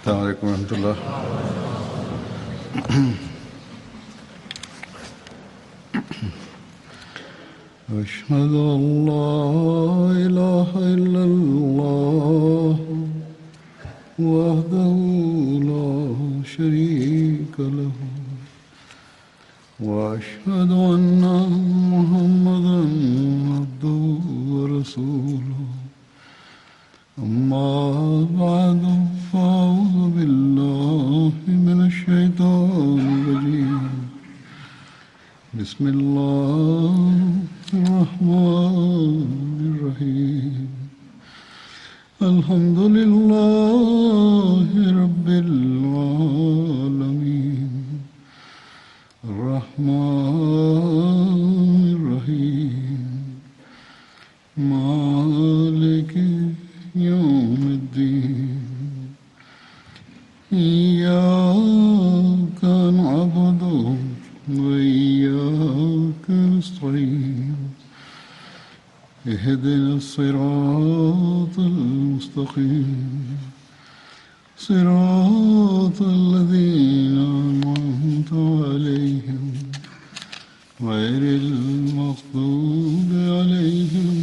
السلام عليكم ورحمة الله. أشهد أن لا إله إلا الله وحده لا شريك له وأشهد أن محمدا عبده ورسوله أما بعد فأعوذ بالله من الشيطان الرجيم بسم الله الرحمن الرحيم الحمد لله رب العالمين الرحمن الرحيم مالك يوم الدين إياك نعبد وإياك نستعين اهدنا الصراط المستقيم صراط الذين أنعمت عليهم غير المغضوب عليهم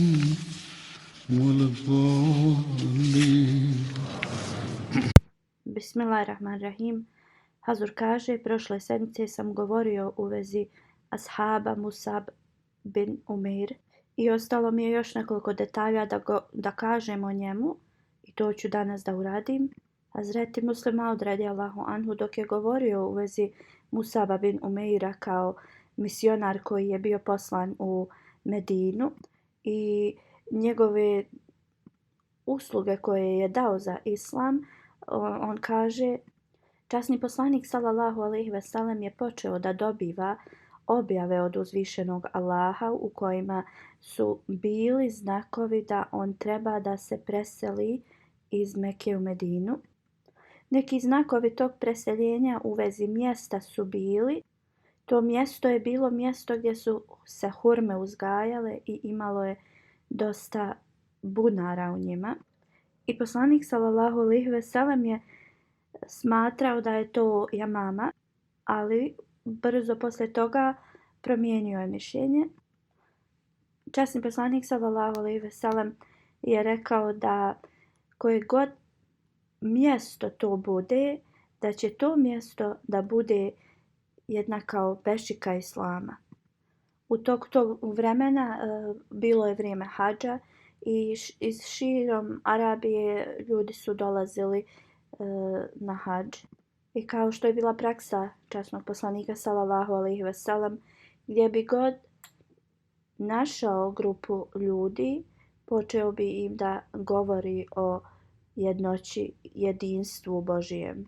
ولا الضالين. Bismillahirrahmanirrahim. Hazur kaže, prošle sedmice sam govorio u vezi ashaba Musab bin Umeir i ostalo mi je još nekoliko detalja da kažem o njemu i to ću danas da uradim. Hazreti Muslim Maud radijallahu anhu dok je govorio u vezi Musaba bin Umeira kao misionar koji je bio poslan u Medinu i njegove usluge koje je dao za islam, on kaže: časni poslanik sallallahu alejhi ve sellem je počeo da dobiva objave od uzvišenog Allaha u kojima su bili znakovi da on treba da se preseli iz Mekke u Medinu. Neki znakovi tog preseljenja u vezi mjesta su bili: to mjesto je bilo mjesto gdje su se hurme uzgajale i imalo je dosta bunara u njima. I poslanik sallallahu alejhi ve sellem je smatrao da je to Jamama, ali brzo poslije toga promijenio je mišljenje. Časni poslanik sallallahu alejhi ve sellem je rekao da koje god mjesto to bude, da će to mjesto da bude jedna kao bešika islama. U tog vremena bilo je vrijeme hadža i iz širom Arabije ljudi su dolazili na hadž. I kao što je bila praksa časnog poslanika sallallahu alejhi ve sellem, gdje bi god našao grupu ljudi, počeo bi im da govori o jednoći, jedinstvu Božijem.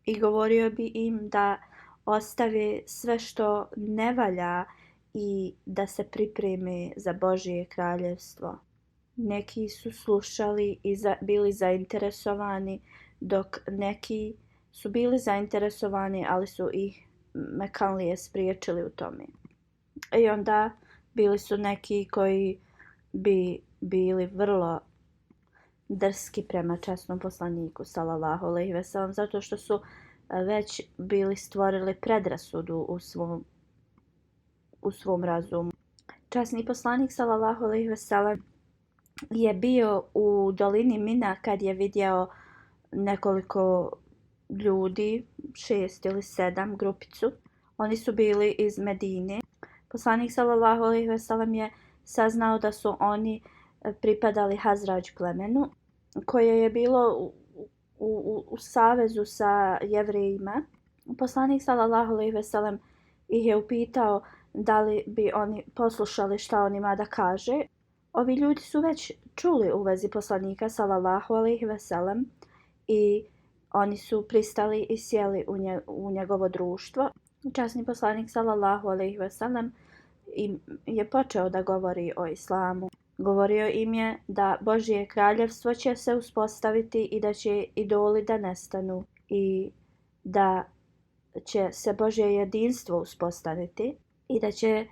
I govorio bi im da ostave sve što ne valja i da se pripreme za Božje kraljevstvo. Neki su slušali i bili zainteresovani, dok neki su bili zainteresovani, ali su ih mekanlije spriječili u tome. I onda bili su neki koji bi bili vrlo drski prema časnom poslaniku sallallahu alejhi ve sellem, zato što su već bili stvorili predrasudu u svom razumu. Časni poslanik sallallahu alejhi ve sellem je bio u dolini Mina kad je vidio nekoliko ljudi, 6 ili 7 grupicu. Oni su bili iz Medine. Poslanik sallallahu alejhi ve sellem je saznao da su oni pripadali Hazrađ plemenu koje je bilo u savezu sa Jevrejima. Poslanik sallallahu alejhi ve sellem ih je upitao da li bi oni poslušali šta on ima da kaže. Ovi ljudi su već čuli u vezi poslanika sallallahu alejhi ve sellem i oni su pristali i sjeli u njegovo društvo. Časni poslanik sallallahu alejhi ve sellem je počeo da govori o islamu. Govorio im je da Božje kraljevstvo će se uspostaviti i da će idoli da nestanu i da će se Božje jedinstvo uspostaviti i da će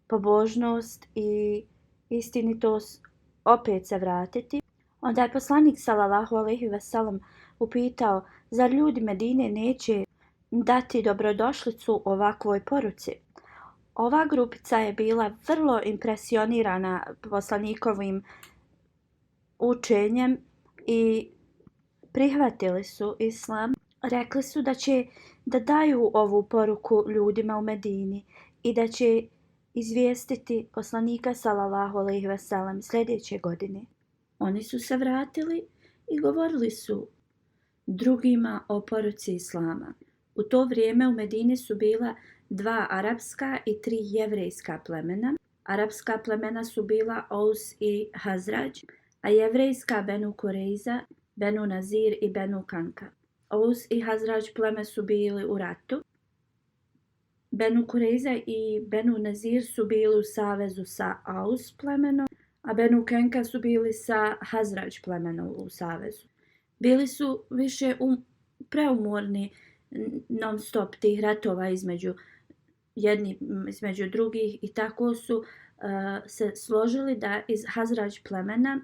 pobožnost i istinitost opet se vratiti. Onda je poslanik sallallahu alejhi ve sellem upitao, zar ljudi Medine neće dati dobrodošlicu ovakvoj poruci? Ova grupica je bila vrlo impresionirana poslanikovim učenjem i prihvatili su islam. Rekli su da će da daju ovu poruku ljudima u Medini i da će izvijestiti poslanika sallallahu alejhi ve sellem sljedeće godine. Oni su se vratili i govorili su drugima o poruci islama. U to vrijeme u Medini su bila 2 arapska i 3 jevrejska plemena. Arapska plemena su bila Aus i Hazrađ, a jevrejska Benu Kureiza, Benu Nazir i Benu Kanka. Aus i Hazrađ pleme su bili u ratu. Benu Kureiza i Benu Nazir su bili u savezu sa Aus plemenom, a Benu Kenka su bili sa Hazrađ plemenom u savezu. Bili su više preumorni non stop tih ratova između drugih i tako su se složili da iz Hazrađ plemena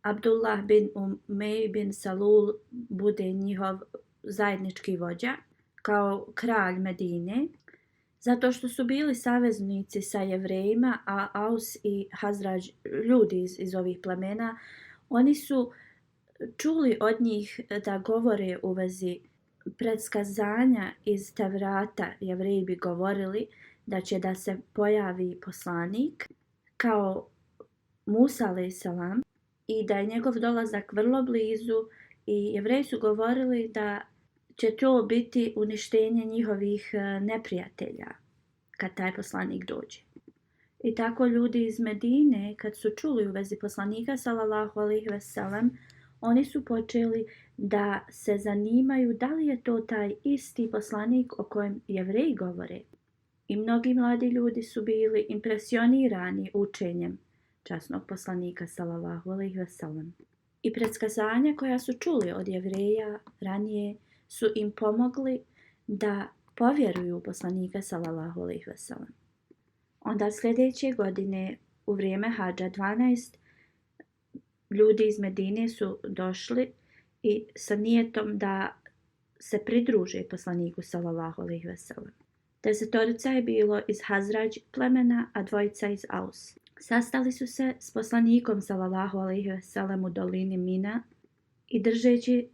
Abdullah bin Umej bin Salul bude njihov zajednički vođa kao kralj Medine, zato što su bili saveznici sa jevrejima, a Aus i Hazrađ, ljudi iz ovih plemena, oni su čuli od njih da govore u vezi predskazanja iz Tevrata. Jevreji bi govorili da će da se pojavi poslanik kao Musa a.s. i da je njegov dolazak vrlo blizu i Jevreji su govorili da će to biti uništenje njihovih neprijatelja kad taj poslanik dođe. I tako ljudi iz Medine, kad su čuli u vezi poslanika sallallahu alejhi ve sellem, oni su počeli da se zanimaju da li je to taj isti poslanik o kojem Jevreji govore. I mnogi mladi ljudi su bili impresionirani učenjem časnog poslanika sallallahu alejhi ve sellem. I predskazanja koja su čuli od Jevreja ranije su im pomogli da povjeruju u poslanika sallallahu alejhi ve sellem. Onda sljedeće godine u vrijeme hadža 12 ljudi iz Medine su došli i sa nijetom da se pridruže poslaniku sallallahu alejhi ve sellem. 10 je bilo iz Hazrađ plemena, a 2 iz Aus. Sastali su se s poslanikom sallallahu alejhi ve sellem u dolini Mina i držeći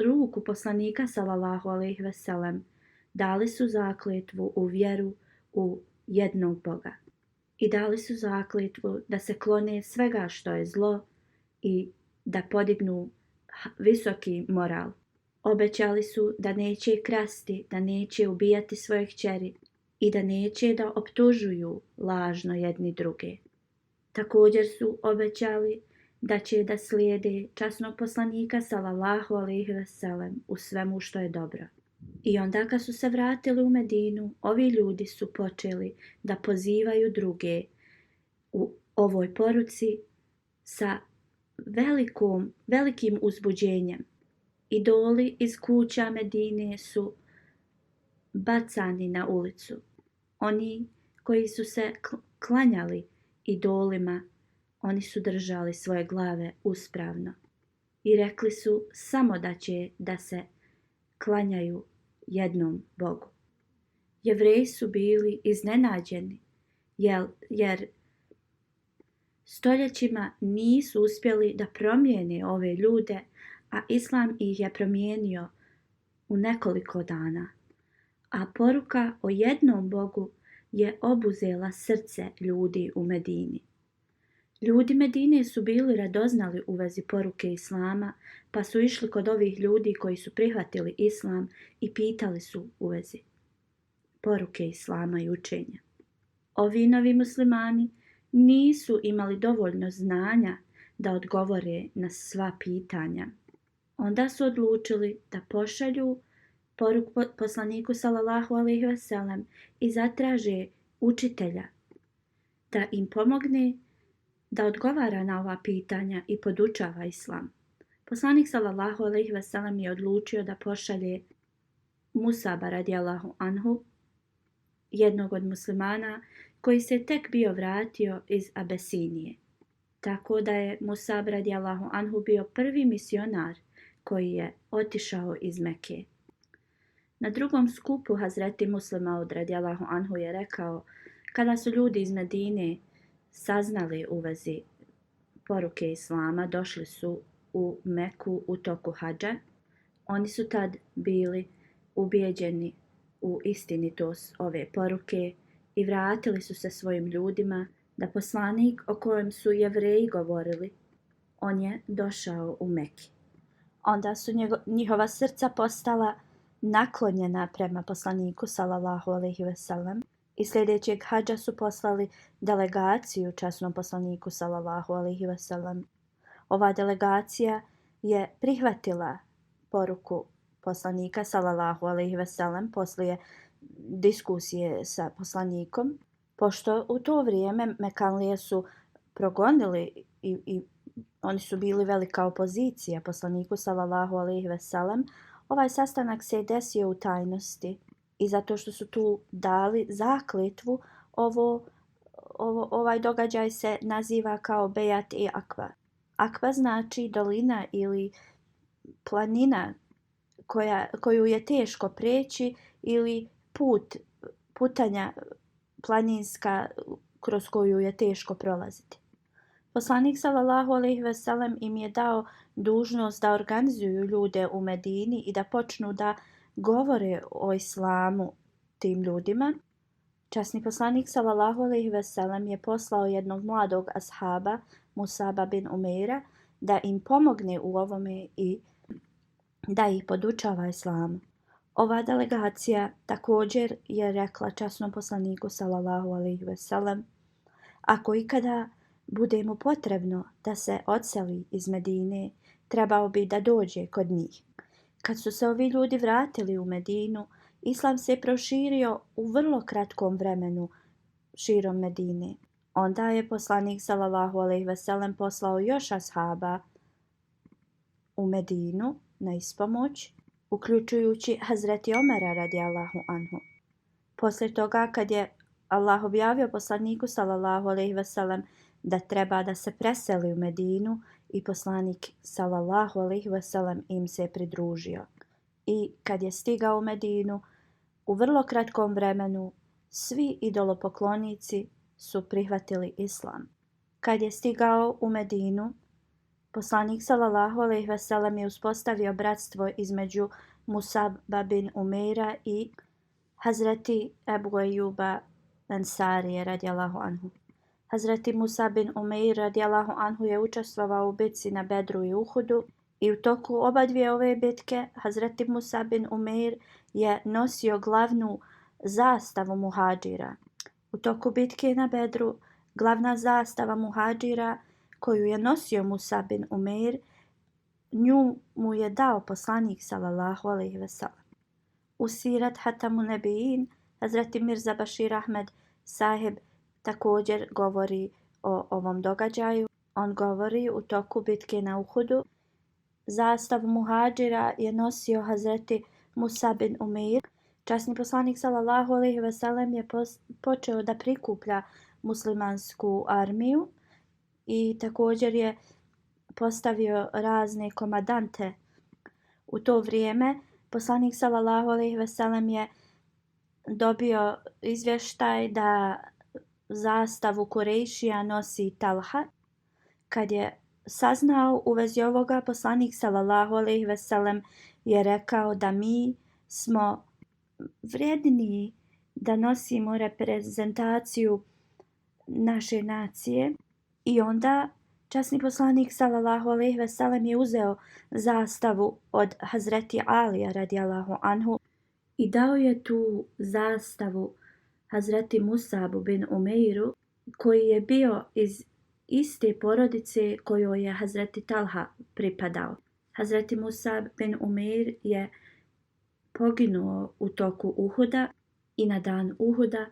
ruku poslanika sallallahu alejhi ve sellem dali su zakletvu u vjeru u jednog Boga. I dali su zakletvu da se klone svega što je zlo i da podignu visoki moral. Obećali su da neće krasti, da neće ubijati svoje kćeri i da neće da optužuju lažno jedni druge. Također su obećali da će da slijede časnog poslanika sallallahu alejhi ve sellem u svemu što je dobro. I onda kad su se vratili u Medinu, ovi ljudi su počeli da pozivaju druge u ovoj poruci sa velikim uzbuđenjem. Idoli iz kuća Medine su bacani na ulicu. Oni koji su se klanjali idolima, oni su držali svoje glave uspravno i rekli su samo da će da se klanjaju jednom Bogu. Jevreji su bili iznenađeni jer stoljećima nisu uspjeli da promijene ove ljude, a Islam ih je promijenio u nekoliko dana. A poruka o jednom Bogu je obuzela srce ljudi u Medini. Ljudi Medine su bili radoznali u vezi poruke Islama, pa su išli kod ovih ljudi koji su prihvatili Islam i pitali su u vezi poruke Islama i učenja. Ovi novi muslimani nisu imali dovoljno znanja da odgovore na sva pitanja. Onda su odlučili da pošalju poruku poslaniku sallallahu alejhi ve sellem i zatraže učitelja da im pomogne da odgovara na ova pitanja i podučava Islam. Poslanik sallallahu alejhi ve sellem je odlučio da pošalje Musaba radijallahu anhu, jednog od muslimana koji se tek bio vratio iz Abesinije. tako da je Musab radijallahu anhu bio prvi misionar koji je otišao iz Mekke. Na drugom skupu Hazreti Muslima od radijallahu anhu je rekao: kada su ljudi iz Medine saznali u vezi poruke Islama, došli su u Meku u toku hadža. Oni su tad bili ubijeđeni u istinitost ove poruke i vratili su se svojim ljudima da poslanik o kojem su Jevreji govorili, on je došao u Meki. Onda su njihova srca postala naklonjena prema poslaniku sallallahu alejhi ve sellem i sljedećeg hadža su poslali delegaciju časnom poslaniku sallallahu alejhi ve sellem. Ova delegacija je prihvatila poruku poslanika sallallahu alejhi ve sellem poslije diskusije sa poslanikom, pošto u to vrijeme Mekanlije su progonili i oni su bili velika opozicija poslaniku sallallahu alejhi ve sellem. Ovaj sastanak se desio u tajnosti i zato što su tu dali zakletvu, ovaj događaj se naziva kao Bejat i Akva. Akva znači dolina ili planina koju je teško preći ili putanja planinska kroz koju je teško prolaziti. Poslanik sallallahu alejhi ve sellem im je dao dužnost da organizuju ljude u Medini i da počnu da govore o islamu tim ljudima. Časni poslanik sallallahu alejhi ve sellem je poslao jednog mladog ashaba, Musaba bin Umeira, da im pomogne u ovome i da ih podučava islamu. Ova delegacija također je rekla časnom poslaniku sallallahu alejhi ve sellem: ako ikada bude mu potrebno da se odseli iz Medine, trebao bi da dođe kod njih. Kad su se ovi ljudi vratili u Medinu, islam se proširio u vrlo kratkom vremenu širom Medine. Onda je poslanik sallallahu alejhi ve sellem poslao još ashaba u Medinu na ispomoć, uključujući Hazreti Omera radijallahu anhu. Poslije toga, kad je Allah objavio poslaniku sallallahu alejhi ve sellem da treba da se preseli u Medinu, i poslanik sallallahu alejhi ve sellem im se pridružio. I kad je stigao u Medinu, u vrlo kratkom vremenu svi idolopoklonici su prihvatili islam. Kad je stigao u Medinu, poslanik sallallahu alejhi ve sellem je uspostavio bratstvo između Musaba bin Umeira i Hazreti Ebu Ejuba Ensarije radijallahu anhu. Hazreti Musab bin Umeir radijallahu anhu je učestvovao u bitci na Bedru i Uhudu i u toku oba dvije ove bitke Hazreti Musab bin Umeir je nosio glavnu zastavu muhadžira. U toku bitke na Bedru glavna zastava muhadžira koju je nosio Musab bin Umeir, nju mu je dao poslanik sallallahu alejhi ve sellem. U Sirat Hatamu Nebijin Hazreti Mirza Bashir Ahmed sahib također govori o ovom događaju. On govori: u toku bitke na Uhudu zastavu muhadžira je nosio Hazreti Musab bin Umeir. Časni poslanik sallallahu alejhi ve sellem je počeo da prikuplja muslimansku armiju i također je postavio razne komadante. U to vrijeme poslanik sallallahu alejhi ve sellem je dobio izvještaj da zastavu Kurejšija nosi Talha. Kad je saznao u vezi ovoga, poslanik sallallahu alejhi ve sellem je rekao da mi smo vrijedniji da nosimo reprezentaciju naše nacije. I onda časni poslanik sallallahu alejhi ve sellem je uzeo zastavu od Hazreti Alija radijallahu anhu i dao je tu zastavu Hazreti Musabu bin Umeiru, koji je bio iz iste porodice kojoj je Hazreti Talha pripadao. Hazreti Musab bin Umeir je poginuo u toku Uhuda i na dan Uhuda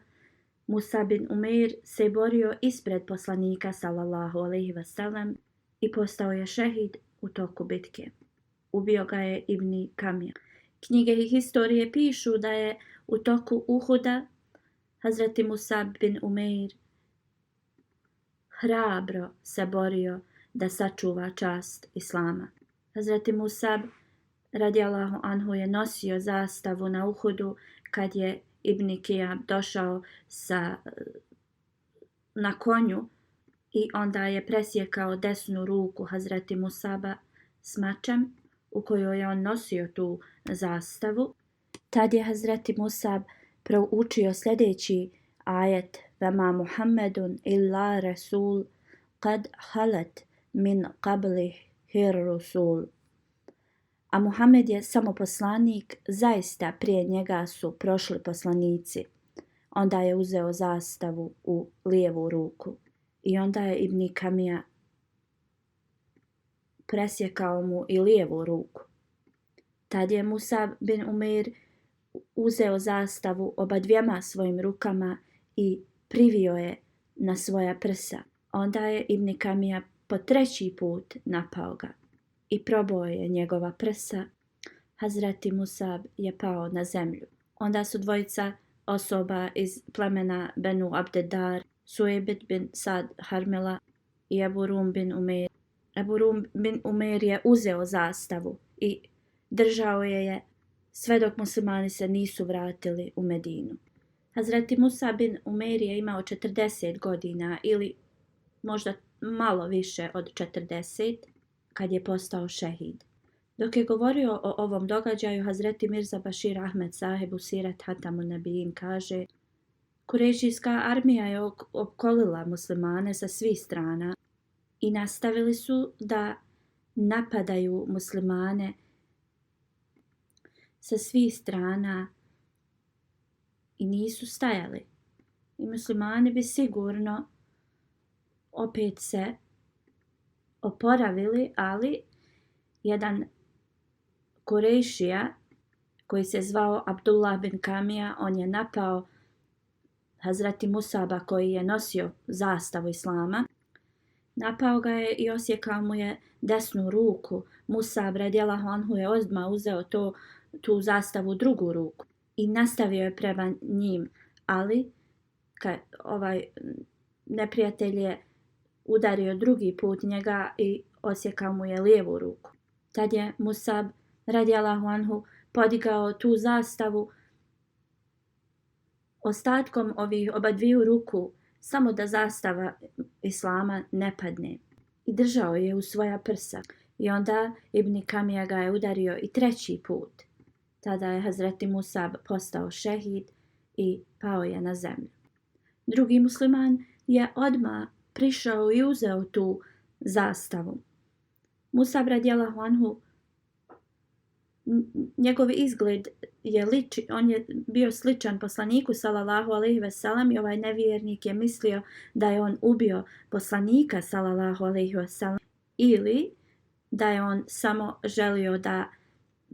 Musab bin Umeir se borio ispred poslanika sallallahu alejhi ve sellem i postao je šehid u toku bitke. Ubio ga je Ibn Kamir. Knjige i historije pišu da je u toku Uhuda Hazreti Musab bin Umeir hrabro se borio da sačuva čast Islama. Hazreti Musab radijallahu anhu je nosio zastavu na Uhudu kad je Ibn Kijab došao na konju i onda je presjekao desnu ruku Hazreti Musaba s mačem u kojoj je on nosio tu zastavu. Tad je Hazreti Musab proučio sljedeći ajet: Vama Muhammedun illa rasul kad halet min qablihi rusul. A Muhammed je samo poslanik, zaista prije njega su prošli poslanici. Onda je uzeo zastavu u lijevu ruku i onda je Ibn Kamija presjekao mu i lijevu ruku. Tad je Musab bin Umeir uzeo zastavu obadvijema svojim rukama i privio je na svoja prsa. Onda je Ibn Kamija po treći put napao ga i probao je njegova prsa. Hazreti Musab je pao na zemlju. Onda su dvojica osoba iz plemena Benu Abdedar, Suebit bin Sad Harmela i Ebu Rum bin Umeir. Ebu Rum bin Umeir je uzeo zastavu i držao je sve dok muslimani se nisu vratili u Medinu. Hazreti Musa bin Umeir je imao 40 godina ili možda malo više od 40 kad je postao šehid. Dok je govorio o ovom događaju, Hazreti Mirza Bashir Ahmed Sahib u Sirat Hatamun Nabijin kaže: Kurešijska armija je opkolila muslimane sa svih strana i nastavili su da napadaju muslimane sa svih strana i nisu stajali. I muslimani bi sigurno opet se oporavili, ali jedan Kurešija koji se zvao Abdullah bin Kamija, on je napao Hazreti Musaba koji je nosio zastavu Islama. Napao ga je i osjekao mu je desnu ruku. Musab radijallahu anhu je odmah uzeo tu zastavu u drugu ruku i nastavio je prema njim, ali ovaj neprijatelj je udario drugi put njega i osjekao mu je lijevu ruku. Tad je Musab radijallahu anhu podigao tu zastavu ostatkom ovih obadviju ruku, samo da zastava Islama ne padne, i držao je u svoja prsa. I onda Ibn Kamija ga je udario i treći put. Tada je Hazreti Musab postao šehid i pao je na zemlju. Drugi musliman je odmah prišao i uzeo tu zastavu. Musab radijallahu anhu, njegov izgled on je bio sličan poslaniku sallallahu alejhi ve sellem i ovaj nevjernik je mislio da je on ubio poslanika sallallahu alejhi ve sellem ili da je on samo želio da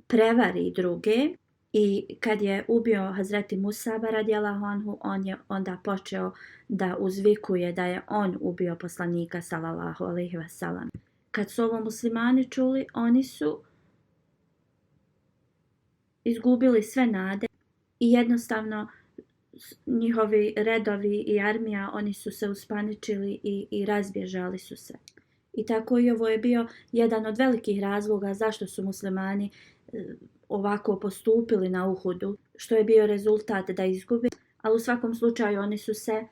prevari druge. I kad je ubio Hazreti Musaba radijallahu anhu, on je onda počeo da uzvikuje da je on ubio poslanika sallallahu alejhi ve sellem. Kad su ovo muslimani čuli, oni su izgubili sve nade i jednostavno njihovi redovi i armija, oni su se uspaničili i razbježali su se. I tako i ovo je bio jedan od velikih razloga zašto su muslimani ovako postupili na Uhudu, što je bio rezultat da izgubi, ali u svakom slučaju oni su se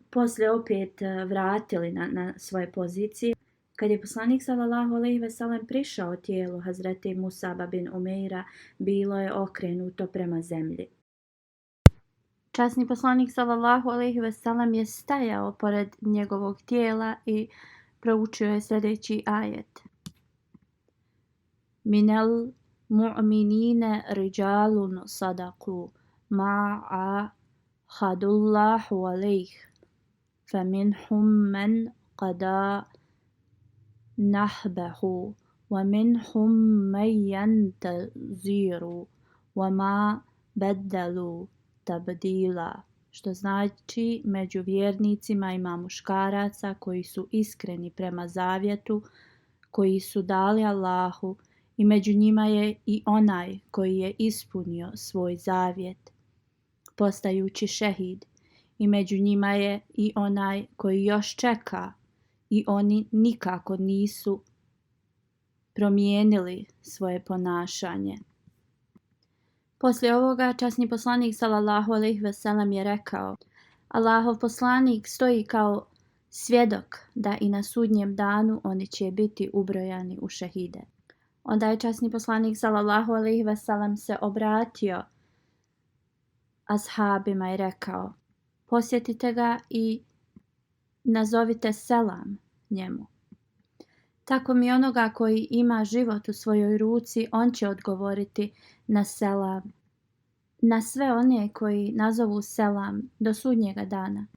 poslije opet vratili na svoje pozicije. Kad je poslanik sallallahu alejhi ve sellem prišao tijelu Hazreti Musaba bin Umeira, bilo je okrenuto prema zemlji. Časni poslanik sallallahu alejhi ve sellem je stajao pored njegovog tijela i proučio je sljedeći ajet: Minel mu'minine rijalun sadaku ma'a hadullahu alejh faminhum men qada nahbahu wa minhum men yantaziru wa ma baddalu tabdila. Što znači, među vjernicima ima muškaraca koji su iskreni prema zavjetu, koji su dali Allahu, i među njima je i onaj koji je ispunio svoj zavjet, postajući šehid. i među njima je i onaj koji još čeka i oni nikako nisu promijenili svoje ponašanje. Poslije ovoga časni poslanik sallallahu alejhi ve sellem je rekao: Allahov poslanik stoji kao svjedok da i na sudnjem danu oni će biti ubrojani u šehide. Onda je časni poslanik sallallahu alejhi ve sellem se obratio ashabima i rekao: posjetite ga i nazovite selam njemu. Tako mi onoga koji ima život u svojoj ruci, on će odgovoriti na selam. Na sve one koji nazovu selam do sudnjega dana.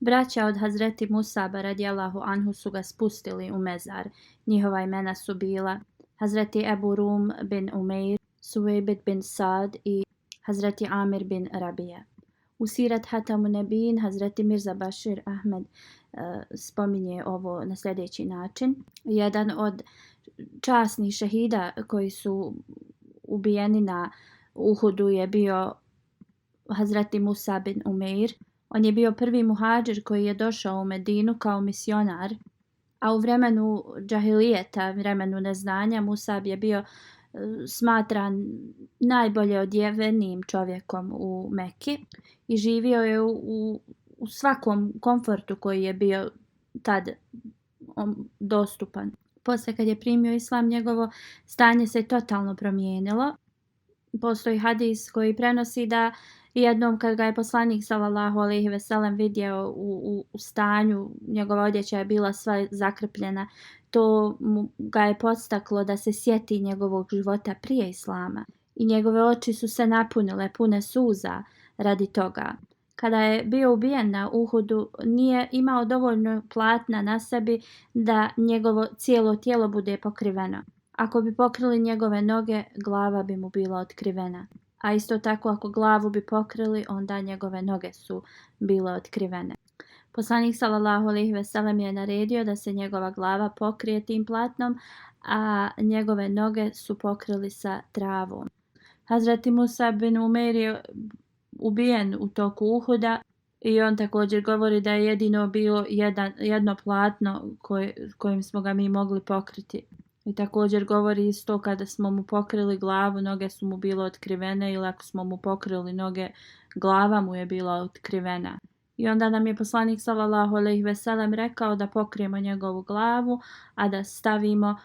Braća od Hazreti Musaba radijallahu anhu su ga spustili u mezar. Njihova imena su bila Hazreti Ebu Rum bin Umeir, Suejbet bin Sad i Hazreti Amir bin Rabija. U Sirat Hatamu Nebin Hazreti Mirza Bashir Ahmed spominje ovo na sljedeći način. Jedan od časnih šehida koji su ubijeni na Uhudu je bio Hazreti Musa bin Umeir. On je bio prvi muhadžir koji je došao u Medinu kao misionar, a u vremenu džahilijeta, vremenu neznanja, Musab je bio smatran najbolje odjevenim čovjekom u Mekki i živio je u svakom komfortu koji je bio tad dostupan. Poslije kad je primio islam, njegovo stanje se totalno promijenilo. Postoji hadis koji prenosi da jednom kad ga je poslanik sallallahu alejhi ve sellem vidio u stanju, njegova odjeća je bila sva zakrpljena, to ga je podstaklo da se sjeti njegovog života prije islama i njegove oči su se napunile pune suza radi toga. Kada je bio ubijen na Uhudu, nije imao dovoljno platna na sebi da njegovo cijelo tijelo bude pokriveno. Ako bi pokrili njegove noge, glava bi mu bila otkrivena. A isto tako ako glavu bi pokrili, onda njegove noge su bile otkrivene. Poslanik sallallahu alejhi ve sellem je naredio da se njegova glava pokrije tim platnom, a njegove noge su pokrili sa travom. Hazreti Musa bin Umeir je ubijen u toku Uhuda i on također govori da je jedino bilo jedno platno kojim smo ga mi mogli pokriti. I također govori isto kada smo mu pokrili glavu, noge su mu bile otkrivene, ili ako smo mu pokrili noge, glava mu je bila otkrivena. I onda nam je poslanik sallallahu alejhi ve sellem rekao da pokrijemo njegovu glavu, a da stavimo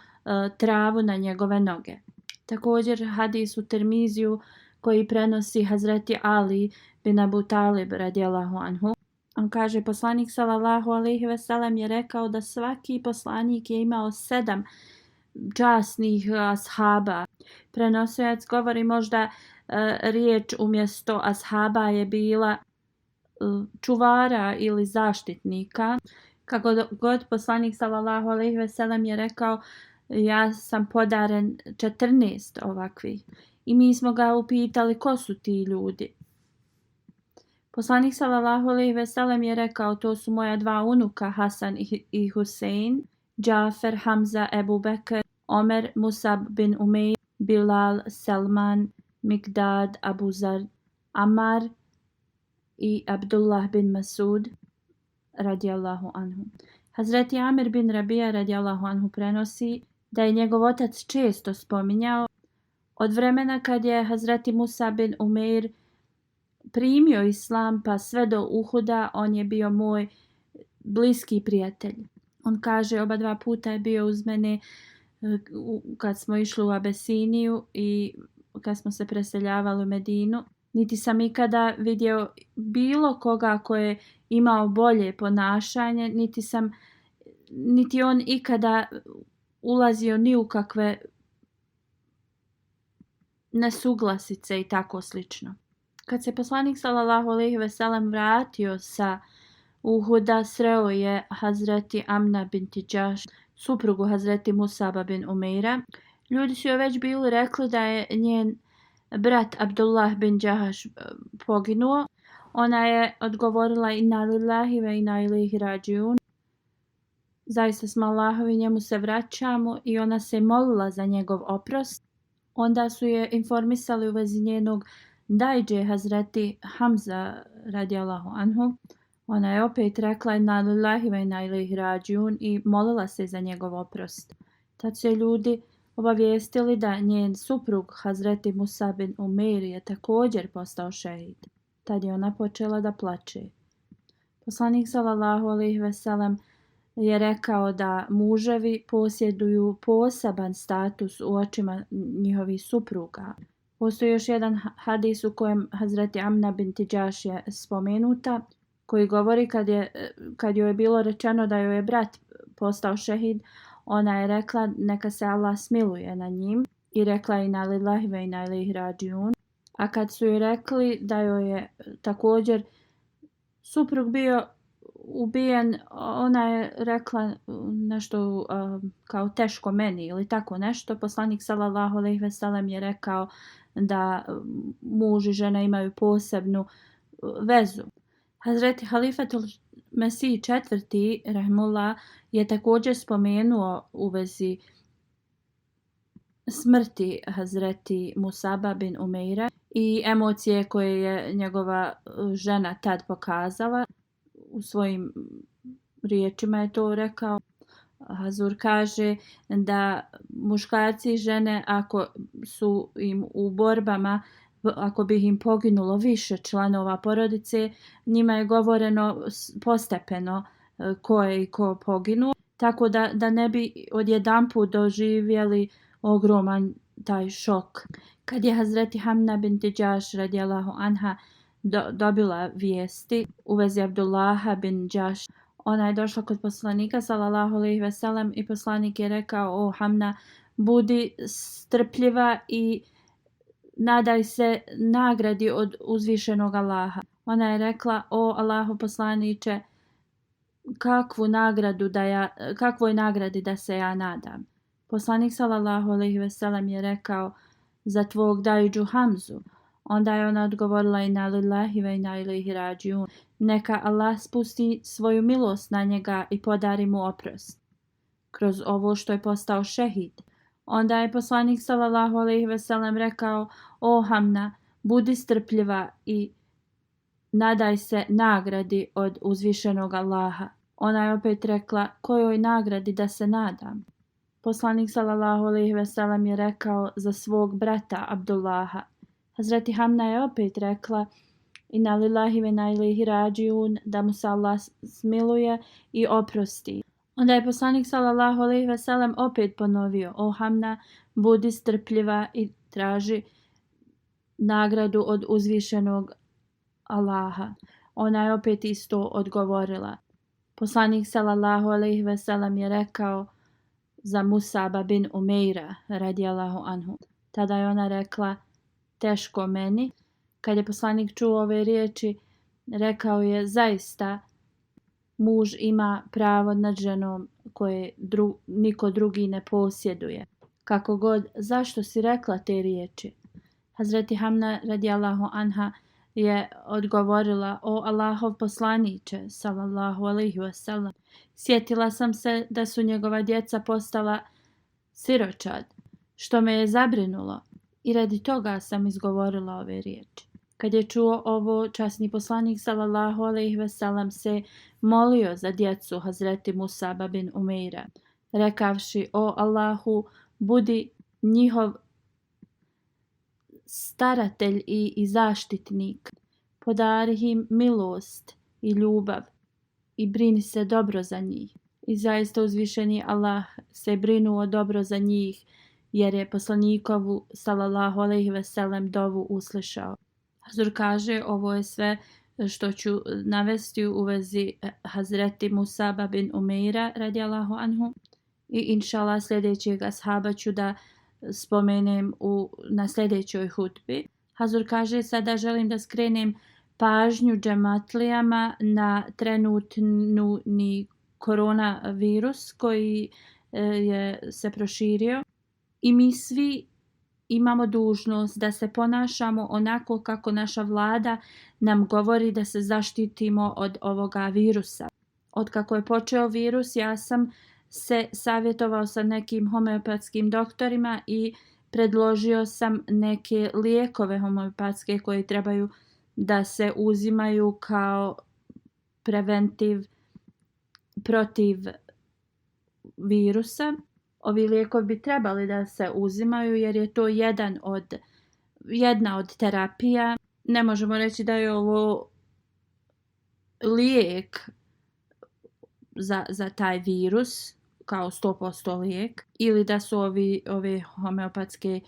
travu na njegove noge. Također hadis u Tirmiziju koji prenosi Hazreti Ali bin Abu Talib radijallahu anhu. On kaže, poslanik sallallahu alejhi ve sellem je rekao da svaki poslanik je imao 7 časnih ashaba. Prenosilac govori možda riječ umjesto ashaba je bila čuvara ili zaštitnika. Kako god poslanik sallallahu alejhi ve sellem je rekao, ja sam podaren 14 ovakvih. I mi smo ga upitali ko su ti ljudi. Poslanik sallallahu alejhi ve sellem je rekao, to su moja 2 unuka Hasan i Husein, Džafer, Hamza, Ebu Bekr, Omer, Musab bin Umeir, Bilal, Selman, Mikdad, Abu Zar, Ammar i Abdullah bin Masud radijallahu anhu. Hazreti Amir bin Rabija radijallahu anhu prenosi da je njegov otac često spominjao od vremena kad je Hazreti Musa bin Umeir primio islam pa sve do Uhuda, on je bio moj bliski prijatelj. On kaže, oba 2 puta je bio uz mene kad smo išli u Abesiniju i kad smo se preseljavali u Medinu. Niti sam ikada vidio bilo koga ko je imao bolje ponašanje, niti on ikada ulazio ni u kakve nesuglasice i tako slično. Kad se poslanik sallallahu alejhi ve sellem vratio sa Uhuda, sreo je Hazreti Amna binti Džaš, suprugu Hazreti Musaba bin Umeira. Ljudi su joj već bili rekli da je njen brat Abdullah bin Džahaš poginuo. Ona je odgovorila inna lillahi ve inna ilaihi rađiun. Zaista smo Allahovi, njemu se vraćamo, i ona se molila za njegov oprost. Onda su je informisali u vezi njenog Dajđe Hazreti Hamza radijallahu anhu, ona je opet rekla inna lillahi wa inna ilaihi rađiun i molila se za njegov oprost. Tad su ljudi obavijestili da njen suprug Hazreti Musa bin Umeir je također postao šehid. Tad je ona počela da plače. Poslanik sallallahu alejhi ve sellem je rekao da muževi posjeduju poseban status u očima njihovih supruga. Postoji još jedan hadis u kojem Hazreti Amna binti Đaš je spomenuta, koji govori kad joj je bilo rečeno da joj je brat postao šehid, ona je rekla neka se Allah smiluje na njim i rekla inna lillahi wa inna ilaihi rađiun. A kad su joj rekli da joj je također suprug bio ubijen, ona je rekla nešto kao teško meni ili tako nešto. Poslanik sallallahu alejhi ve sellem je rekao da muž i žena imaju posebnu vezu. Hazreti Halifatul Mesih IV. Rahimullah je također spomenuo u vezi smrti Hazreti Musaba bin Umeira i emocije koje je njegova žena tad pokazala. U svojim riječima je to rekao. Hazur kaže da muškarci i žene ako su im u borbama, ako bi im poginulo više članova porodice, njima je govoreno postepeno ko je i ko poginuo, tako da ne bi odjedanput doživjeli ogroman taj šok. Kad je Hazreti Hamna binti Đaš radijallahu anha dobila vijesti u vezi Abdullaha bin Đaš, ona je došla kod poslanika sallallahu alejhi ve sellem i poslanik je rekao: o Hamna, budi strpljiva i nadaj se nagradi od uzvišenog Allaha. Ona je rekla: o Allahu poslaniče, kakvoj nagradi da se ja nadam? Poslanik sallallahu alejhi ve sellem je rekao: za tvog dajđu Hamzu. Onda je ona odgovorila inna lillahi wa inna ilaihi rađiun. Neka Allah spusti svoju milost na njega i podari mu oprost kroz ovo što je postao šehid. Onda je poslanik sallallahu alejhi ve sellem rekao: o Hamna, budi strpljiva i nadaj se nagradi od uzvišenog Allaha. Ona je opet rekla: kojoj nagradi da se nadam? Poslanik sallallahu alejhi ve sellem je rekao za svog brata Abdullaha. Hazreti Hamna je opet rekla inna lillahi wa inna ilaihi rađiun, da mu se Allah smiluje i oprosti. Onda je poslanik sallallahu alejhi ve sellem opet ponovio: o Hamna, budi strpljiva i traži nagradu od uzvišenog Allaha. Ona je opet isto odgovorila. Poslanik sallallahu alejhi ve sellem je rekao za Musaba bin Umeira radijallahu anhu. Tada je ona rekla: teško meni. Kad je poslanik čuo ove riječi, rekao je: zaista muž ima pravo nad ženom koje niko drugi ne posjeduje. Kako god, zašto si rekla te riječi? Hazreti Hamna radijallahu anha je odgovorila: o Allahov poslaniče sallallahu alejhi ve sellem, sjetila sam se da su njegova djeca postala siročad, što me je zabrinulo i radi toga sam izgovorila ove riječi. Kad je čuo ovo, časni poslanik sallallahu alejhi ve sellem se molio za djecu Hazreti Musaba bin Umeira, rekavši: o Allahu, budi njihov staratelj i zaštitnik, podari im milost i ljubav i brini se dobro za njih. I zaista uzvišeni Allah se brinuo dobro za njih, jer je poslanikovu sallallahu alejhi ve sellem dovu uslišao. Hazur kaže: ovo je sve što ću navesti u vezi Hazreti Musaba bin Umeira radijallahu anhu i inšallah sljedećeg ashaba ću da spomenem na sljedećoj hutbi. Hazur kaže: sada želim da skrenem pažnju džematlijama na trenutni koronavirus koji se proširio i mi svi imamo dužnost da se ponašamo onako kako naša vlada nam govori da se zaštitimo od ovoga virusa. Od kako je počeo virus, ja sam se savjetovao sa nekim homeopatskim doktorima i predložio sam neke lijekove homeopatske koji trebaju da se uzimaju kao preventiv protiv virusa. Ovi lijekovi bi trebali da se uzimaju jer je to jedna od terapija. Ne možemo reći da je ovo lijek za taj virus kao 100% lijek ili da su ove homeopatske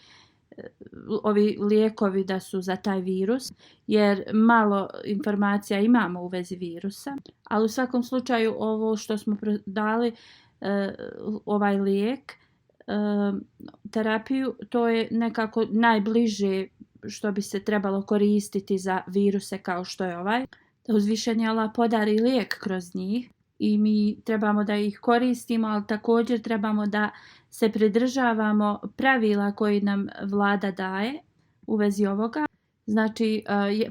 ovi lijekovi da su za taj virus, jer malo informacija imamo u vezi virusa, ali u svakom slučaju ovo što smo dali, ovaj lijek, terapiju, to je nekako najbliže što bi se trebalo koristiti za viruse kao što je ovaj. Da uzvišeni Allah podari lijek kroz njih i mi trebamo da ih koristimo, ali također trebamo da se pridržavamo pravila koji nam vlada daje u vezi ovoga. Znači,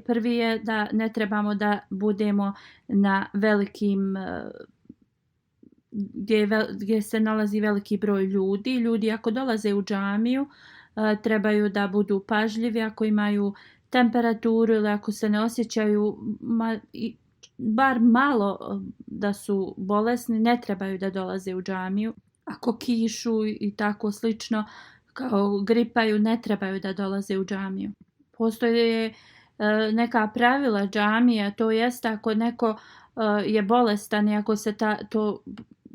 prvi je da ne trebamo da budemo na velikim, gdje se nalazi veliki broj ljudi. Ljudi ako dolaze u džamiju, trebaju da budu pažljivi ako imaju temperaturu ili ako se ne osjećaju bar malo da su bolesni, ne trebaju da dolaze u džamiju. Ako kišu i tako slično, kao gripaju, ne trebaju da dolaze u džamiju. Postoje neka pravila džamija, to jest ako neko je bolestan i ako se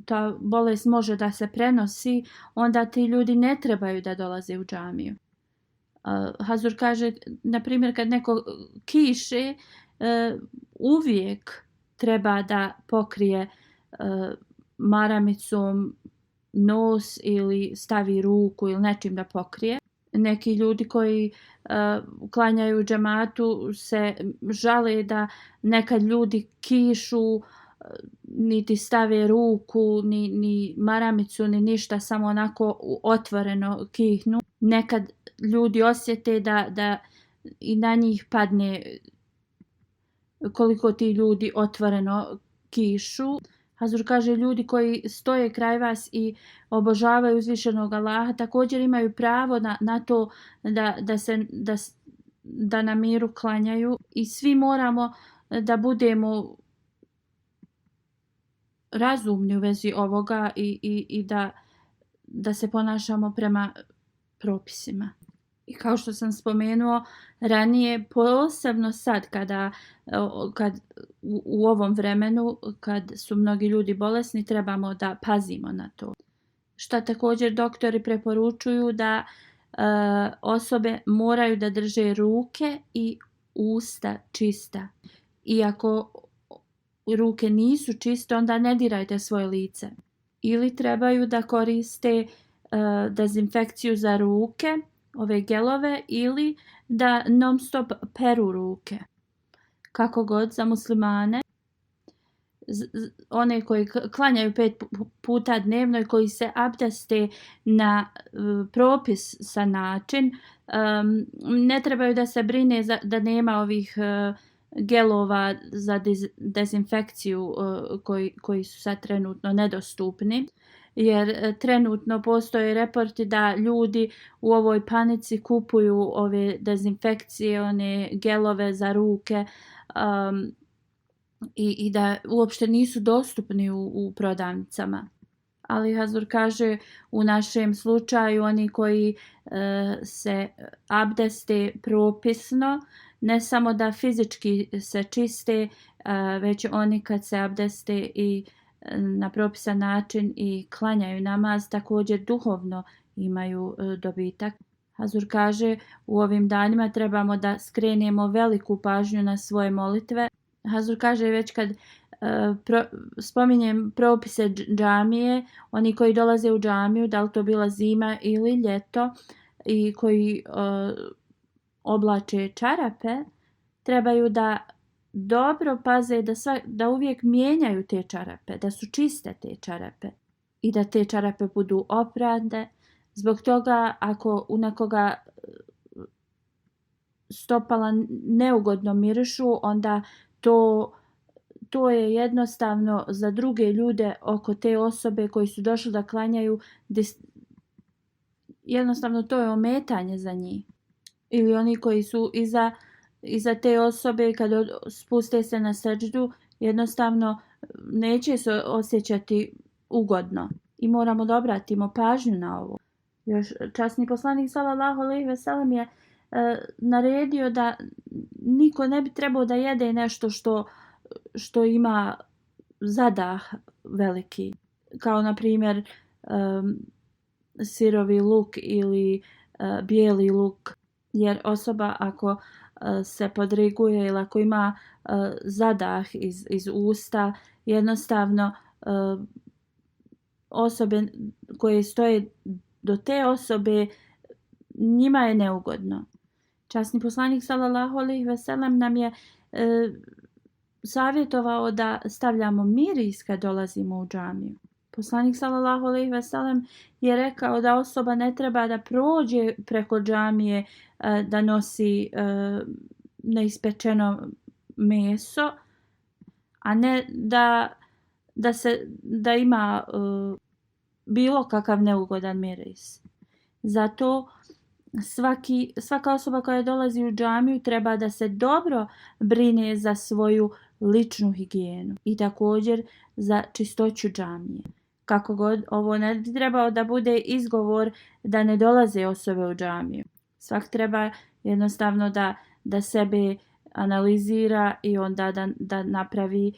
ta bolest može da se prenosi, onda ti ljudi ne trebaju da dolaze u džamiju. Hazur kaže, na primjer, kad neko kiše, uvijek treba da pokrije maramicom nos ili stavi ruku ili nečim da pokrije. Neki ljudi koji klanjaju džematu se žale da nekad ljudi kišu, niti stave ruku, ni maramicu, ni ništa, samo onako otvoreno kihnu. Nekad ljudi osjete da i na njih padne koliko ti ljudi otvoreno kišu. Hazur kaže, ljudi koji stoje kraj vas i obožavaju uzvišenog Allaha također imaju pravo na to da na miru klanjaju i svi moramo da budemo razumni u vezi ovoga i da se ponašamo prema propisima. I kao što sam spomenuo ranije, posebno sad kad u ovom vremenu kad su mnogi ljudi bolesni, trebamo da pazimo na to. Šta također doktori preporučuju da osobe moraju da drže ruke i usta čista. I ako ruke nisu čiste, onda ne dirajte svoje lice. Ili trebaju da koriste dezinfekciju za ruke, ove gelove, ili da non stop peru ruke. Kako god, za muslimane, one koji klanjaju 5 puta dnevno i koji se abdeste na propisan način, ne trebaju da se brine da nema ovih gelova za dezinfekciju koji su sad trenutno nedostupni. Jer trenutno postoje reporti da ljudi u ovoj panici kupuju ove dezinfekcije, one gelove za ruke i da uopšte nisu dostupni u prodavnicama. Ali Hazur kaže, u našem slučaju oni koji se abdeste propisno, ne samo da fizički se čiste, već oni kad se abdeste i na propisan način i klanjaju namaz, također duhovno imaju dobitak. Hazur kaže, u ovim danima trebamo da skrenemo veliku pažnju na svoje molitve. Hazur kaže, već kad spominjem propise džamije, oni koji dolaze u džamiju, da li to bila zima ili ljeto, i koji oblače čarape, trebaju da dobro paze da uvijek mijenjaju te čarape, da su čiste te čarape i da te čarape budu oprane. Zbog toga ako u nekoga stopala neugodno mirišu, onda to je jednostavno za druge ljude oko te osobe koji su došli da klanjaju jednostavno to je ometanje za njih. Ili oni koji su iza te osobe kad spuste se na seđdu, jednostavno neće se osjećati ugodno. I moramo da obratimo pažnju na ovo. Još časni poslanik sallallahu alejhi ve sellem je naredio da niko ne bi trebao da jede nešto što ima zadah veliki. Kao na primjer sirovi luk ili bijeli luk. Jer osoba ako se podriguje ili ako ima zadah iz usta, jednostavno osobe koje stoje do te osobe, njima je neugodno. Časni poslanik sallallahu alejhi ve sellem nam je savjetovao da stavljamo miris kad dolazimo u džamiju. Poslanik sallallahu alejhi ve sellem je rekao da osoba ne treba da prođe preko džamije da nosi neispečeno meso, a ne da ima bilo kakav neugodan miris. Zato svaka osoba koja dolazi u džamiju treba da se dobro brine za svoju ličnu higijenu i također za čistoću džamije. Kako god, ovo ne bi trebao da bude izgovor da ne dolaze osobe u džamiju. Svak treba jednostavno da sebe analizira i onda da napravi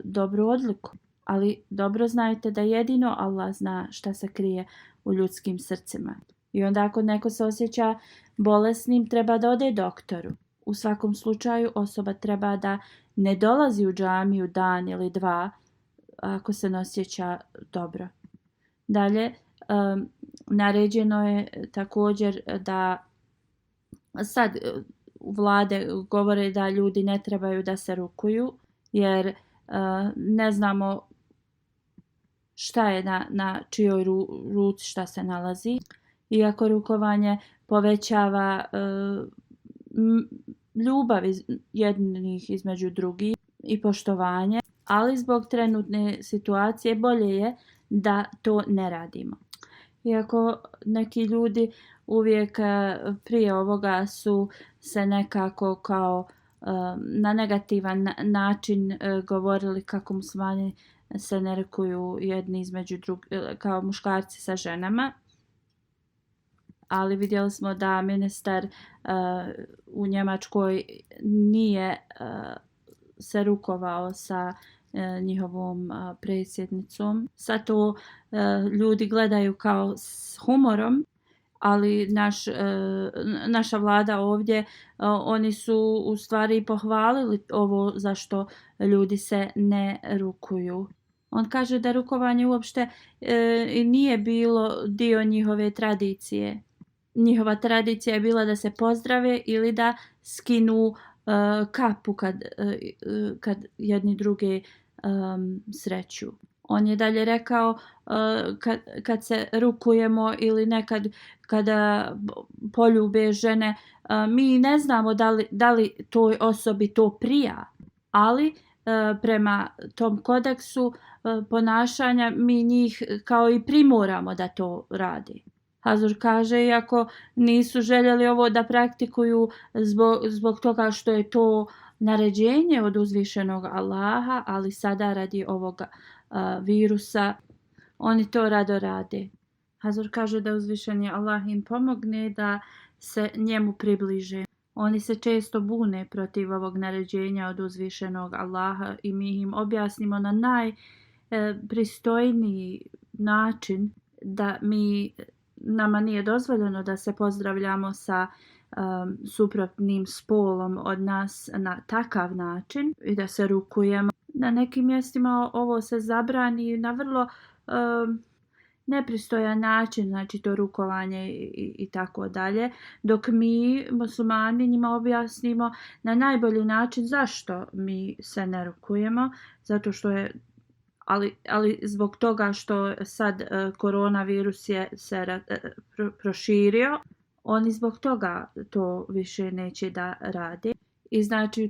dobru odliku. Ali dobro znajte da jedino Allah zna šta se krije u ljudskim srcima. I onda ako neko se osjeća bolesnim, treba da ode doktoru. U svakom slučaju osoba treba da ne dolazi u džamiju dan ili dva ako se ne osjeća dobro. Dalje, naređeno je također da sad vlade govore da ljudi ne trebaju da se rukuju jer ne znamo šta je na čijoj ruci šta se nalazi. Iako rukovanje povećava ljubav jednih između drugih i poštovanje, ali zbog trenutne situacije bolje je da to ne radimo. Iako neki ljudi uvijek prije ovoga su se nekako kao na negativan način govorili kako muslimani se ne rukuju jedni između drugih, kao muškarci sa ženama. Ali vidjeli smo da ministar u Njemačkoj nije se rukovao sa njihovom predsjednicom. Sad to ljudi gledaju kao s humorom, ali naša vlada ovdje, oni su u stvari pohvalili ovo zašto ljudi se ne rukuju. On kaže da rukovanje uopšte nije bilo dio njihove tradicije. Njihova tradicija je bila da se pozdrave ili da skinu kapu kad jedni druge sreću. On je dalje rekao kad se rukujemo ili nekad kada poljube žene, mi ne znamo da li toj osobi to prija, ali prema tom kodeksu ponašanja mi njih kao i primoramo da to radi. Hazur kaže, iako nisu željeli ovo da praktikuju zbog toga što je to naređenje od uzvišenog Allaha, ali sada radi ovog virusa, oni to rado rade. Hazur kaže da uzvišeni Allah im pomogne da se njemu približe. Oni se često bune protiv ovog naređenja od uzvišenog Allaha i mi im objasnimo na najpristojniji način da nama nije dozvoljeno da se pozdravljamo sa suprotnim spolom od nas na takav način i da se rukujemo. Na nekim mjestima ovo se zabrani na vrlo nepristojan način, znači to rukovanje i tako dalje, dok mi muslimani njima objasnimo na najbolji način zašto mi se ne rukujemo, zato što je ali zbog toga što sad koronavirus je se proširio, oni zbog toga to više neće da rade. I znači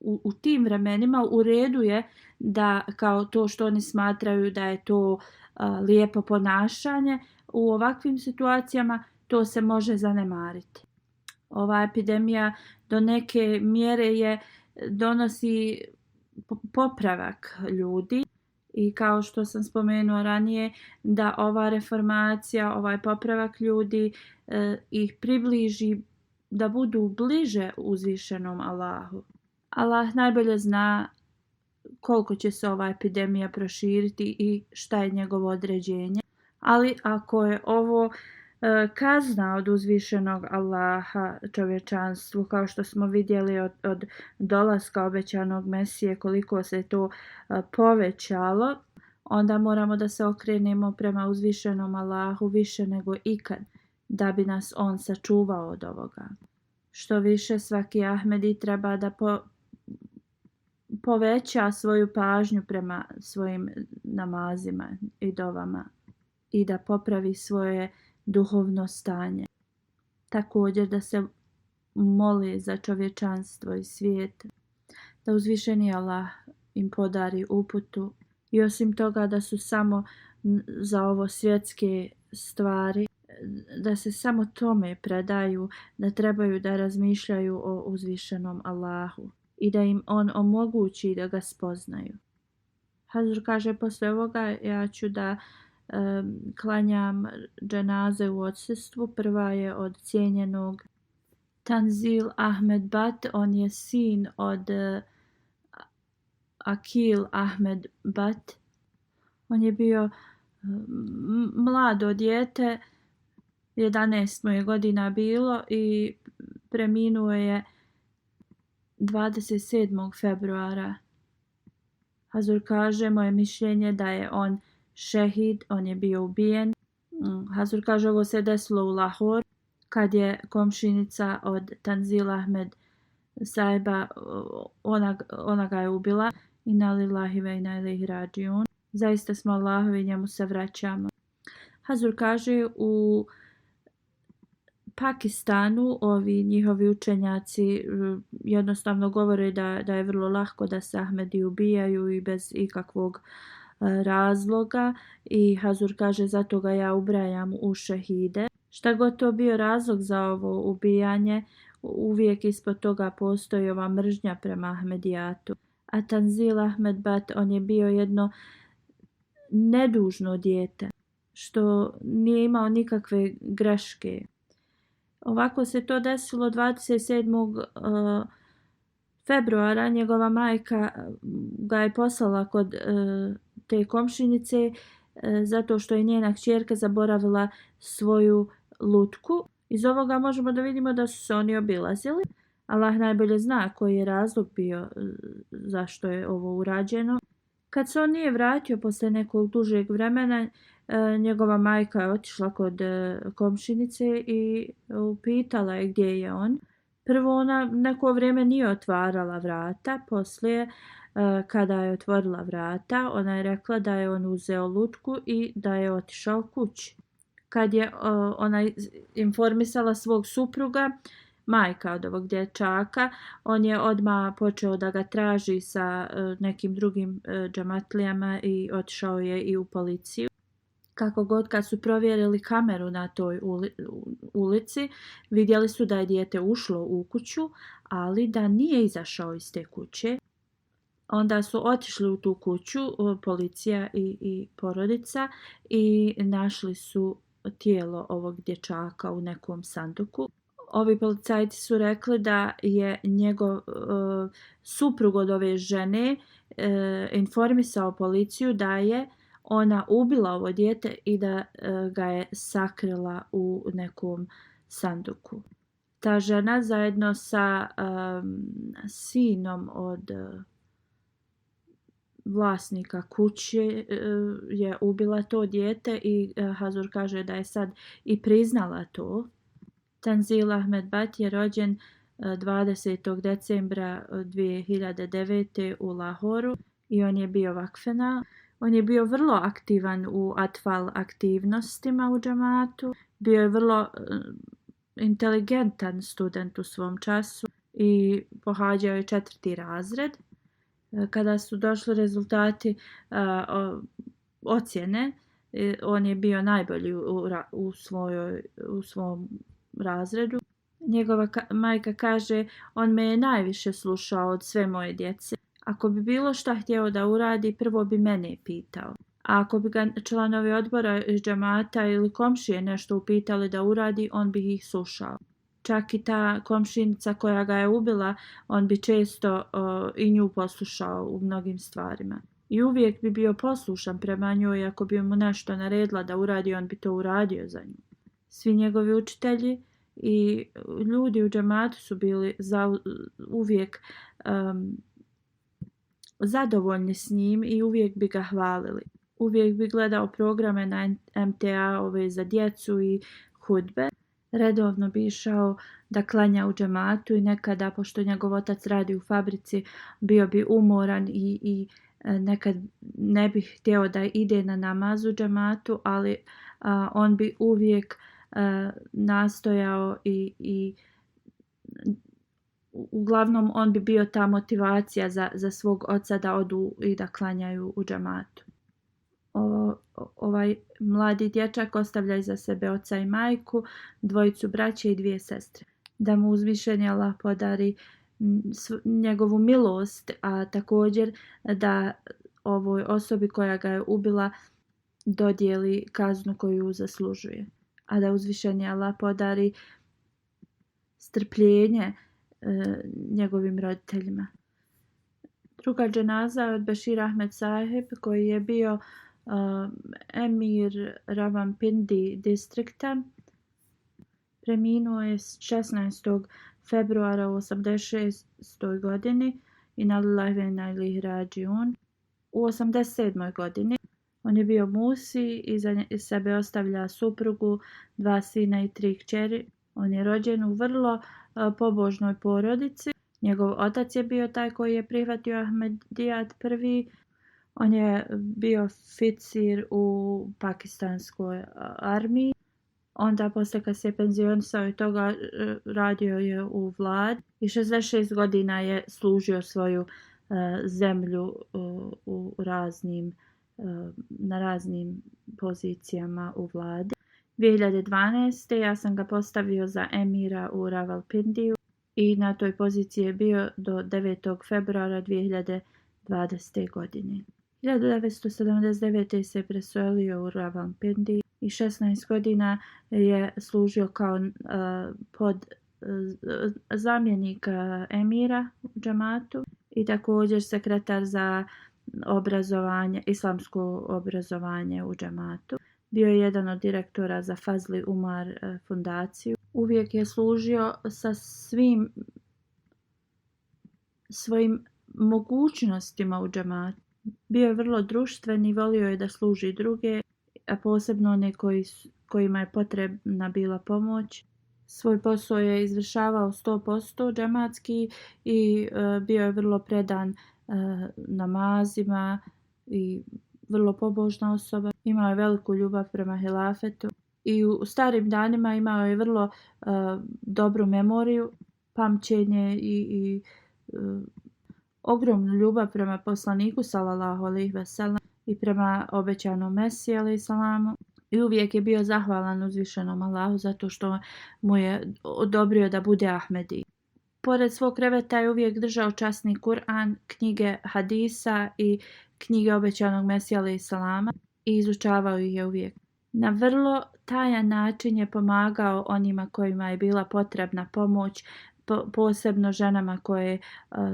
u tim vremenima u redu je da kao to što oni smatraju da je to lijepo ponašanje, u ovakvim situacijama to se može zanemariti. Ova epidemija do neke mjere donosi popravak ljudi i kao što sam spomenuo ranije, da ova reformacija, ovaj popravak ljudi ih približi da budu bliže uzvišenom Allahu. Allah najbolje zna koliko će se ova epidemija proširiti i šta je njegovo određenje. Ali ako je ovo kazna od uzvišenog Allaha čovječanstvu, kao što smo vidjeli od dolaska obećanog Mesije, koliko se to povećalo, onda moramo da se okrenemo prema uzvišenom Allahu više nego ikad, da bi nas on sačuvao od ovoga. Što više, svaki Ahmedi treba da poveća svoju pažnju prema svojim namazima i dovama i da popravi svoje duhovno stanje. Također da se mole za čovječanstvo i svijet, da uzvišeni Allah im podari uputu i osim toga da su samo za ovo svjetske stvari, da se samo tome predaju, da trebaju da razmišljaju o uzvišenom Allahu i da im on omogući da ga spoznaju. Hazur kaže, posle ovoga ja ću da klanjam dženaze u odsustvu. Prva je od cijenjenog Tanzil Ahmed Bat, on je sin od Akil Ahmed Bat. On je bio mlado dijete, 11 mu je godina bilo i preminuo je 27. februara. Hazur kaže, moje mišljenje da je on šehid, on je bio ubijen. Hazur kaže, ovo se desilo u Lahore, kad je komšinica od Tanzil Ahmed Saiba, ona ga je ubila. Inna lillahi ve inna ilaihi rađiun. Zaista smo Allahovi, njemu se vraćamo. Hazur kaže, u Pakistanu ovi njihovi učenjaci jednostavno govore da je vrlo lako da se Ahmedi ubijaju i bez ikakvog razloga i Hazur kaže, zato ga ja ubrajam u šehide. Šta god to bio razlog za ovo ubijanje, uvijek ispod toga postoji ova mržnja prema Ahmedijatu. A Tanzil Ahmed Bat, on je bio jedno nedužno dijete, što nije imao nikakve greške. Ovako se to desilo 27. februara. Njegova majka ga je poslala kod te komšinice zato što je njena kćerka zaboravila svoju lutku. Iz ovoga možemo da vidimo da su se oni obilazili. Allah najbolje zna koji je razlog bio zašto je ovo urađeno. Kad se on nije vratio posle nekog dužeg vremena, njegova majka je otišla kod komšinice i upitala je gdje je on. Prvo ona neko vrijeme nije otvarala vrata, poslije kada je otvorila vrata, ona je rekla da je on uzeo lutku i da je otišao kući. Kad je ona informisala svog supruga, majka od ovog dječaka, on je odmah počeo da ga traži sa nekim drugim džamatlijama i otišao je i u policiju. Kako god, kad su provjerili kameru na toj ulici, vidjeli su da je dijete ušlo u kuću, ali da nije izašao iz te kuće. Onda su otišli u tu kuću, policija i porodica, i našli su tijelo ovog dječaka u nekom sanduku. Ovi policajci su rekli da je njegov suprug od ove žene informisao policiju da je ona ubila ovo dijete i da ga je sakrila u nekom sanduku. Ta žena zajedno sa sinom od vlasnika kuće je ubila to dijete i Hazur kaže da je sad i priznala to. Tanzil Ahmed Bat je rođen 20. decembra 2009. u Lahoru i on je bio vakfena. On je bio vrlo aktivan u atfal aktivnostima u džamatu. Bio je vrlo inteligentan student u svom času i pohađao je 4. razred. Kada su došli rezultati ocjene, On je bio najbolji u svom razredu. Njegova majka kaže, on me je najviše slušao od sve moje djece. Ako bi bilo šta htjeo da uradi, prvo bi mene pitao. A ako bi ga članovi odbora iz džamata ili komšije nešto upitali da uradi, on bi ih slušao. Čak i ta komšinica koja ga je ubila, on bi često i nju poslušao u mnogim stvarima. I uvijek bi bio poslušan prema njoj, ako bi mu nešto naredila da uradi, on bi to uradio za nju. Svi njegovi učitelji i ljudi u džamatu su bili uvijek zadovoljni s njim i uvijek bi ga hvalili. Uvijek bi gledao programe na MTA za djecu i hudbe. Redovno bi išao da klanja u džamatu i nekada, pošto njegov otac radi u fabrici, bio bi umoran i nekad ne bi htio da ide na namaz u džamatu, ali on bi uvijek nastojao i uglavnom on bi bio ta motivacija za svog oca da odu i da klanjaju u džamatu. Ovaj mladi dječak ostavlja iza sebe oca i majku, dvojicu braće i 2 sestre. Da mu uzvišeni Allah podari njegovu milost, a također da ovoj osobi koja ga je ubila dodijeli kaznu koju zaslužuje. A da uzvišeni Allah podari strpljenje njegovim roditeljima. Druga dženaza je od Bashir Ahmed Saheb, koji je bio emir Rawalpindi distrikta. Preminuo je 16. februara u 86. godini i na lillahi wa inna ilaihi rađiun. U 87. godini on je bio musi i za sebe ostavlja suprugu, 2 sina i 3 kćeri. On je rođen u vrlo pobožnoj porodici. Njegov otac je bio taj koji je prihvatio Ahmedijat prvi. On je bio oficir u pakistanskoj armiji. Onda poslije kad se je penzionisao i toga radio je u vladi. I 66 godina je služio svoju zemlju na raznim pozicijama u vladi. 2012. ja sam ga postavio za emira u Rawalpindiju i na toj poziciji je bio do 9. februara 2020. godine. 1979. se preselio u Rawalpindi i 16 godina je služio kao zamjenik emira u džamatu i također sekretar za islamsko obrazovanje u džamatu. Bio je jedan od direktora za Fazli Umar fundaciju. Uvijek je služio sa svim svojim mogućnostima u džamatu. Bio je vrlo društven i volio je da služi druge, a posebno one kojima je potrebna bila pomoć. Svoj posao je izvršavao 100% džamatski i bio je vrlo predan namazima i vrlo pobožna osoba. Imao je veliku ljubav prema hilafetu i u starim danima imao je vrlo dobru memoriju, pamćenje i ogromnu ljubav prema poslaniku sallallahu alejhi ve sellem i prema obećanom Mesiji alejhi salamu. I uvijek je bio zahvalan uzvišenom Allahu zato što mu je odobrio da bude Ahmedi. Pored svog kreveta je uvijek držao časni Kur'an, knjige hadisa i knjige obećanog Mesija alejhi salama i izučavao ih je uvijek. Na vrlo tajan način je pomagao onima kojima je bila potrebna pomoć, posebno ženama koje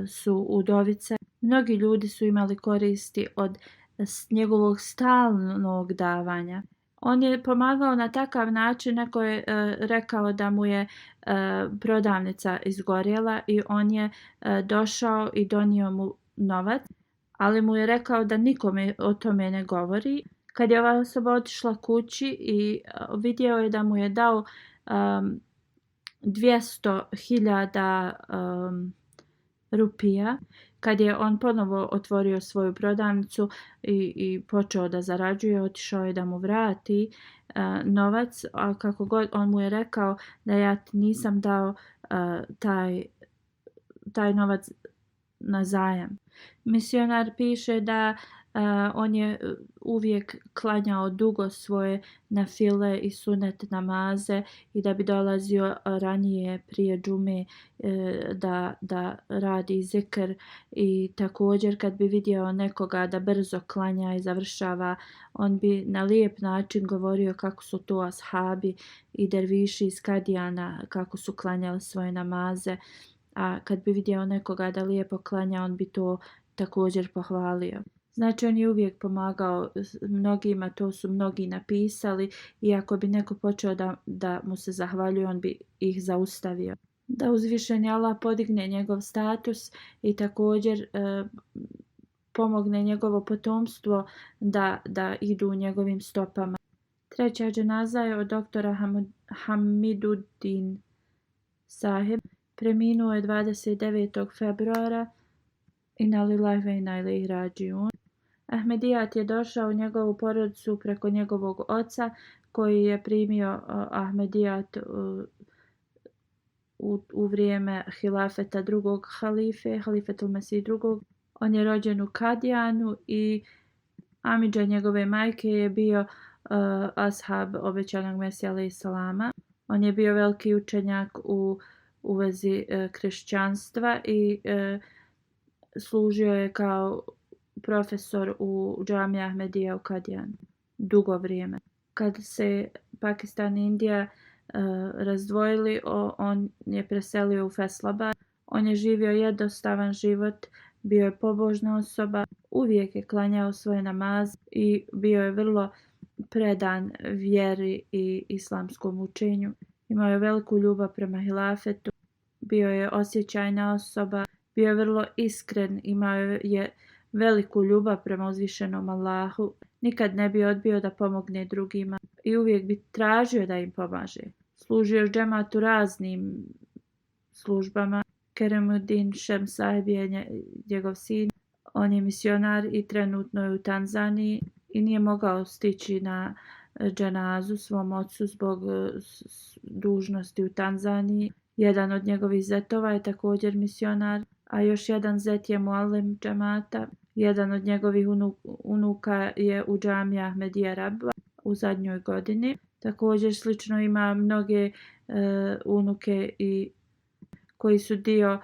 su udovice. Mnogi ljudi su imali koristi od njegovog stalnog davanja. On je pomagao na takav način, neko je rekao da mu je prodavnica izgorjela i on je došao i donio mu novac, ali mu je rekao da nikome o tome ne govori. Kad je ova osoba otišla kući i vidio je da mu je dao 200.000 rupija, kad je on ponovo otvorio svoju prodavnicu i počeo da zarađuje, otišao je da mu vrati novac, a kako god on mu je rekao da ja ti nisam dao taj novac na zajam. Misionar piše da On je uvijek klanjao dugo svoje nafile i sunet namaze i da bi dolazio ranije prije džume da radi zikr i također kad bi vidio nekoga da brzo klanja i završava, on bi na lijep način govorio kako su to ashabi i derviši iz Kadijana, kako su klanjali svoje namaze, a kad bi vidio nekoga da lijepo klanja, on bi to također pohvalio. Znači on je uvijek pomagao mnogima, to su mnogi napisali i ako bi neko počeo da mu se zahvaljuje, on bi ih zaustavio. Da uzvišeni Allah podigne njegov status i također pomogne njegovo potomstvo da idu u njegovim stopama. Treća dženaza je od doktora Hamiduddin Sahib. Preminuo je 29. februara. Inna lillahi wa inna ilaihi rađiun. Ahmedijat je došao u njegovu porodicu preko njegovog oca koji je primio Ahmedijat u vrijeme hilafeta drugog halife, halifetul Mesih drugog. On je rođen u Kadijanu i amidža njegove majke je bio ashab obećanog Mesija alejhi salama. On je bio veliki učenjak u vezi kršćanstva i služio je kao profesor u džamiji Ahmedija u Kadijanu dugo vrijeme. Kad se Pakistan i Indija razdvojili, on je preselio u Faisalabad. On je živio jednostavan život, bio je pobožna osoba, uvijek je klanjao svoje namaze i bio je vrlo predan vjeri i islamskom učenju. Imao je veliku ljubav prema hilafetu, bio je osjećajna osoba, bio je vrlo iskren, imao je veliku ljubav prema uzvišenom Allahu. Nikad ne bi odbio da pomogne drugima i uvijek bi tražio da im pomaže. Služio je džematu raznim službama. Keremuddin Šem Sahib je njegov sin. On je misionar i trenutno je u Tanzaniji i nije mogao stići na dženazu svom ocu zbog dužnosti u Tanzaniji. Jedan od njegovih zetova je također misionar, a još jedan zet je muallim džemata. Jedan od njegovih unuka je u džamiji Ahmedija Rabba u zadnjoj godini. Također slično ima mnoge unuke i koji su dio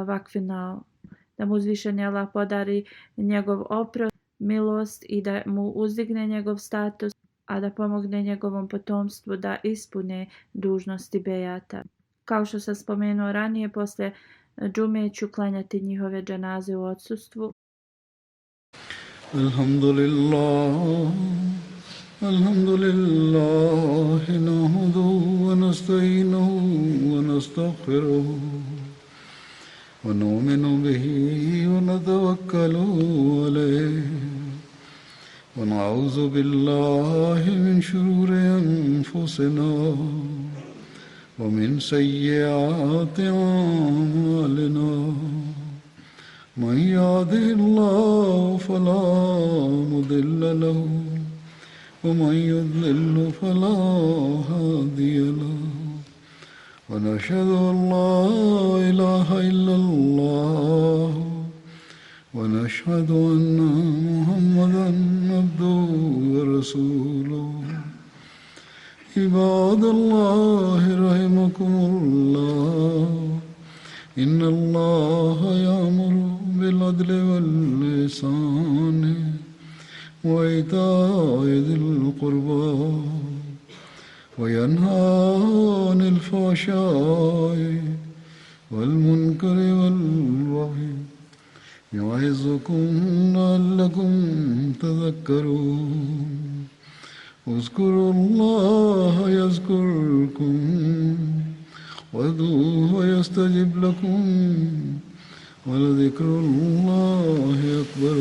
vakfina. Da mu uzvišeni Allah podari njegov oprost, milost i da mu uzdigne njegov status, a da pomogne njegovom potomstvu da ispune dužnosti bejata. Kao što sam spomenuo ranije, posle džume ću klanjati njihove dženaze u odsustvu. Alhamdulillah, nahmaduhu wa nasta'inuhu wa nastaghfiruh wa nu'minu bihi wa natawakkalu alayh wa na'udzu billahi min shururi anfusina ومن سيئات أعمالنا من يهده الله فلا مضل له ومن يضلل فلا هادي له ونشهد أن لا إله إلا الله ونشهد أن محمدا عبده ورسوله عباد الله رحمكم الله إن الله يأمر بالعدل والإحسان وإيتاء ذي القربى وينهى عن الفحشاء والمنكر والبغي يعظكم لعلكم تذكرون اذكروا الله يذكركم وادعوه يستجب لكم ولذكر الله أكبر